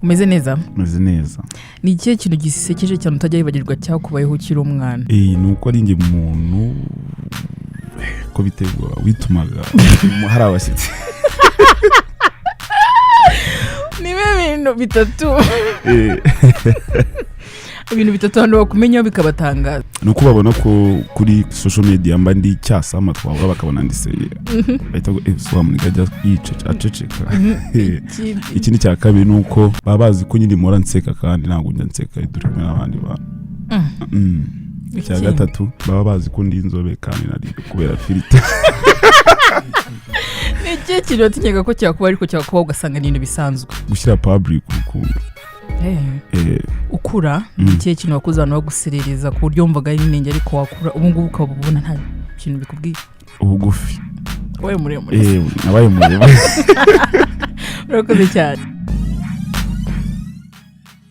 Umeze neza? Umeze neza. Ni ikihe kintu gisekeje cyane utajya wibagirwa cyangwa kubayeho ukiri umwana? Nuko ari nge muntu ko bitegwa witumaga hari abashyitsi. Nibe bintu bitatu. Ibintu bitatu hano bakumenyaho bikabatangaza. Nuko babona ko kuri social media mba ndi cyasama twabura bakabona ndiseye. Bahita ngo so amuniga yica aceceka. Ikindi cya kabiri nuko baba bazi ko nyine mora nseka kandi ntabwo njya nseka iduri kumwe n'abandi bantu. Icya gatatu baba bazi ko ndi inzobe kandi nari kubera filter. Ni kintu utinyega ko cyakuba ariko cyakuba ugasanga ni ibintu bisanzwe. Gushyira public urukundo. Ukura ikihe kintu wakuze abantu baguserereza ku buryo wumvaga ari inenge ariko wakura ubu ngubu ukabubona nta kintu bikubwiye. Ubugufi. Wabaye muremure. Nabaye muremure. Urakoze cyane.